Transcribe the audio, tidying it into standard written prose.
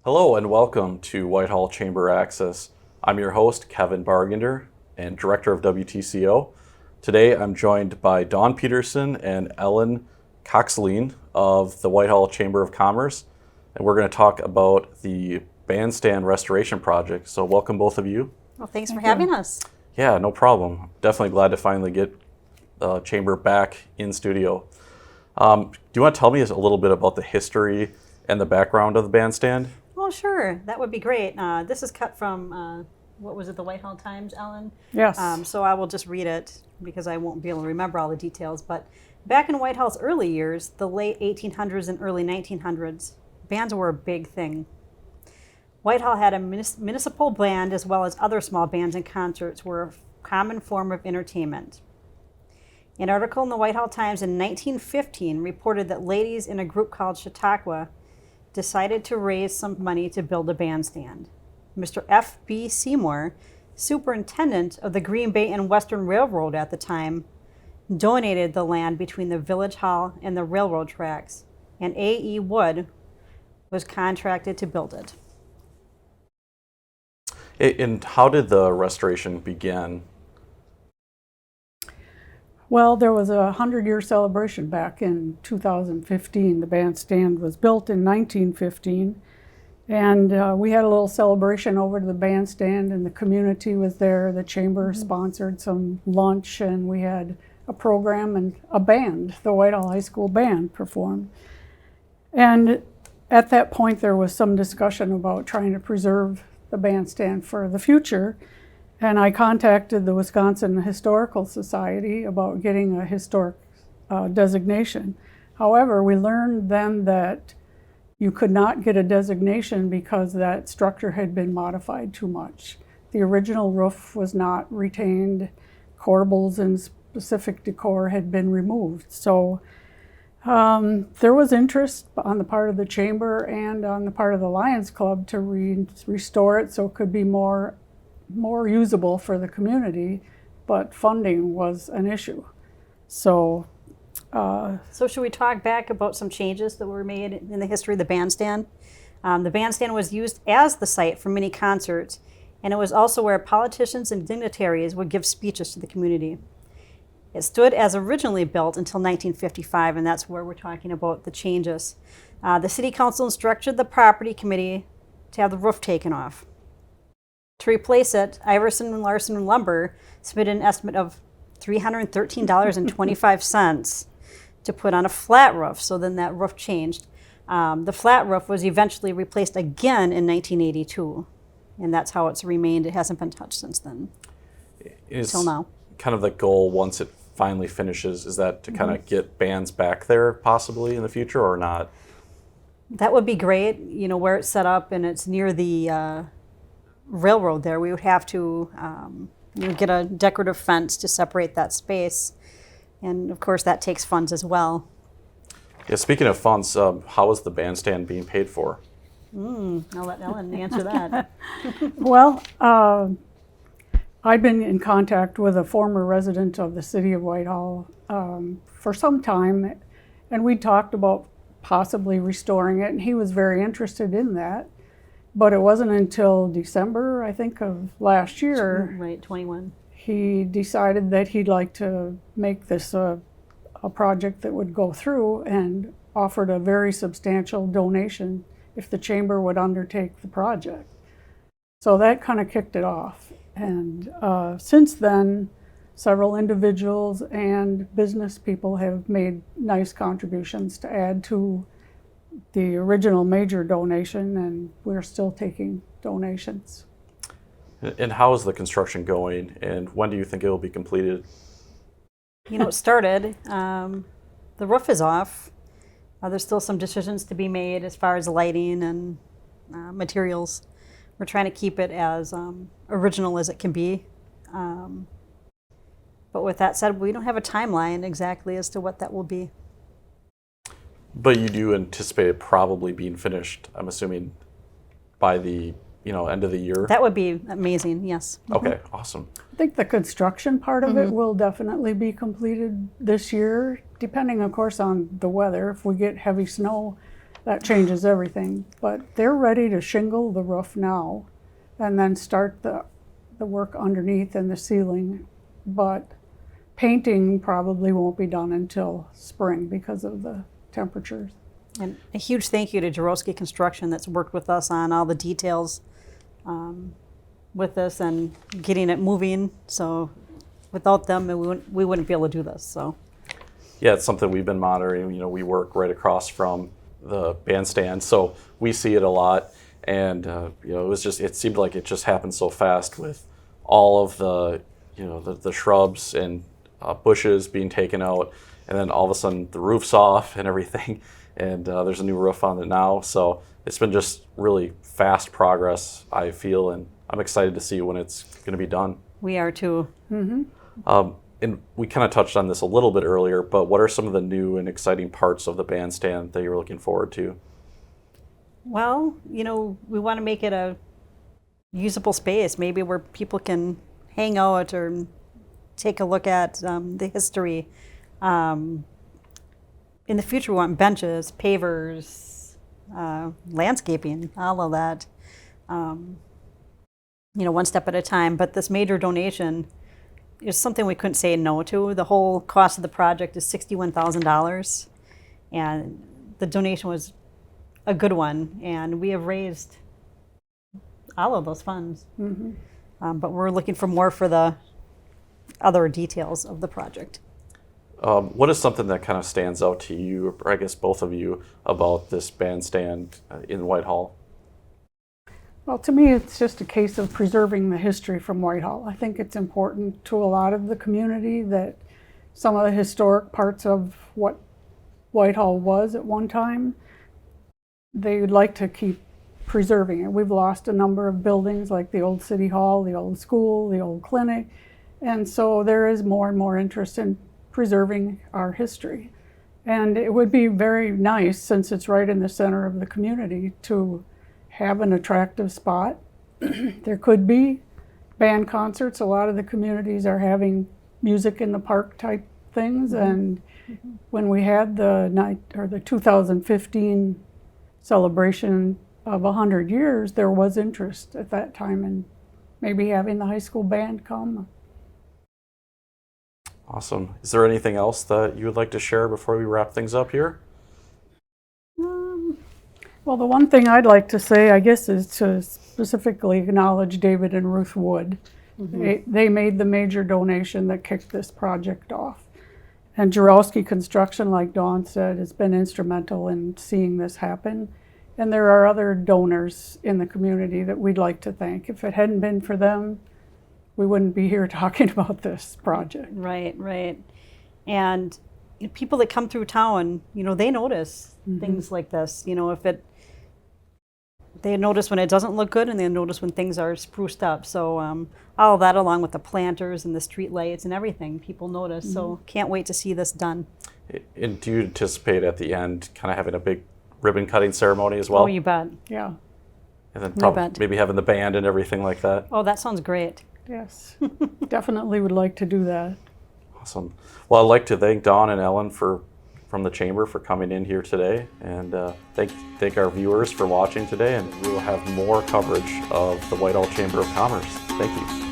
Hello and welcome to Whitehall Chamber Access. I'm your host, Kevin Bargender, and Director of WTCO. Today I'm joined by Dawn Peterson and Ellen Koxlien of the Whitehall Chamber of Commerce, and we're going to talk about the Bandstand Restoration Project. So welcome both of you. Well, thanks for having us. Yeah, no problem. Definitely glad to finally get the Chamber back in studio. Do you want to tell me a little bit about the history and the background of the bandstand? Oh, sure. That would be great. This is cut from, what was it, the Whitehall Times, Ellen? Yes. So I will just read it because I won't be able to remember all the details. But back in Whitehall's early years, the late 1800s and early 1900s, bands were a big thing. Whitehall had a municipal band as well as other small bands, and concerts were a common form of entertainment. An article in the Whitehall Times in 1915 reported that ladies in a group called Chautauqua decided to raise some money to build a bandstand. Mr. F.B. Seymour, superintendent of the Green Bay and Western Railroad at the time, donated the land between the village hall and the railroad tracks, and A.E. Wood was contracted to build it. And how did the restoration begin? Well, there was a 100-year celebration back in 2015. The bandstand was built in 1915, and we had a little celebration over to the bandstand, and the community was there. The chamber sponsored some lunch, and we had a program, and a band, the Whitehall High School band, performed. And at that point, there was some discussion about trying to preserve the bandstand for the future. And I contacted the Wisconsin Historical Society about getting a historic designation. However, we learned then that you could not get a designation because that structure had been modified too much. The original roof was not retained. Corbels and specific decor had been removed. So there was interest on the part of the chamber and on the part of the Lions Club to restore it so it could be more usable for the community, but funding was an issue. So should we talk back about some changes that were made in the history of the bandstand? The bandstand was used as the site for many concerts, and it was also where politicians and dignitaries would give speeches to the community. It stood as originally built until 1955, and that's where we're talking about the changes. The city council instructed the property committee to have the roof taken off. To replace it, Iverson & Larson Lumber submitted an estimate of $313.25 to put on a flat roof, so then that roof changed. The flat roof was eventually replaced again in 1982, and that's how it's remained. It hasn't been touched since then, until now. Kind of the goal once it finally finishes, is that to kind of get bands back there possibly in the future or not? That would be great, where it's set up and it's near the railroad there. We would have to get a decorative fence to separate that space, and of course that takes funds as well. Yeah, speaking of funds, how is the bandstand being paid for? I'll let Ellen answer that. Well, I've been in contact with a former resident of the city of Whitehall for some time, and we talked about possibly restoring it, and he was very interested in that. But it wasn't until December, I think, of last year, right, 21, he decided that he'd like to make this a project that would go through, and offered a very substantial donation if the chamber would undertake the project. So that kind of kicked it off. And since then, several individuals and business people have made nice contributions to add to the original major donation, and we're still taking donations. And how is the construction going, and when do you think it will be completed? It started. The roof is off. There's still some decisions to be made as far as lighting and materials. We're trying to keep it as original as it can be. But with that said, we don't have a timeline exactly as to what that will be. But you do anticipate it probably being finished, I'm assuming, by the end of the year? That would be amazing, yes. Okay, awesome. I think the construction part of it will definitely be completed this year, depending, of course, on the weather. If we get heavy snow, that changes everything. But they're ready to shingle the roof now and then start the work underneath and the ceiling. But painting probably won't be done until spring because of the temperatures. And a huge thank you to Jaworski Construction that's worked with us on all the details with this and getting it moving. So without them, we wouldn't be able to do this. So yeah, it's something we've been monitoring. We work right across from the bandstand, so we see it a lot. And it seemed like it just happened so fast with all of the the shrubs and bushes being taken out, and then all of a sudden the roof's off and everything, and there's a new roof on it now. So it's been just really fast progress, I feel, and I'm excited to see when it's going to be done. We are too. And we kind of touched on this a little bit earlier, but what are some of the new and exciting parts of the bandstand that you're looking forward to? Well, we want to make it a usable space, maybe where people can hang out or take a look at the history. In the future, we want benches, pavers, landscaping, all of that. One step at a time. But this major donation is something we couldn't say no to. The whole cost of the project is $61,000, and the donation was a good one, and we have raised all of those funds. But we're looking for more for the other details of the project. What is something that kind of stands out to you, or I guess both of you, about this bandstand in Whitehall? Well, to me, it's just a case of preserving the history from Whitehall. I think it's important to a lot of the community that some of the historic parts of what Whitehall was at one time, they would like to keep preserving it. We've lost a number of buildings like the old city hall, the old school, the old clinic, and so there is more and more interest in preserving our history. And it would be very nice, since it's right in the center of the community, to have an attractive spot. There could be band concerts. A lot of the communities are having music in the park type things, and when we had the 2015 celebration of 100 years, there was interest at that time in maybe having the high school band come. Awesome. Is there anything else that you would like to share before we wrap things up here? Well, the one thing I'd like to say, I guess, is to specifically acknowledge David and Ruth Wood. They made the major donation that kicked this project off. And Jaworski Construction, like Dawn said, has been instrumental in seeing this happen. And there are other donors in the community that we'd like to thank. If it hadn't been for them, we wouldn't be here talking about this project. Right. And people that come through town, they notice things like this. They notice when it doesn't look good, and they notice when things are spruced up. So all of that, along with the planters and the street lights and everything, people notice. So can't wait to see this done. And do you anticipate at the end kind of having a big ribbon cutting ceremony as well? Oh, you bet. Yeah. And then maybe having the band and everything like that? Oh, that sounds great. Yes. Definitely would like to do that. Awesome. Well, I'd like to thank Dawn and Ellen from the Chamber for coming in here today, and thank our viewers for watching today, and we will have more coverage of the Whitehall Chamber of Commerce. Thank you.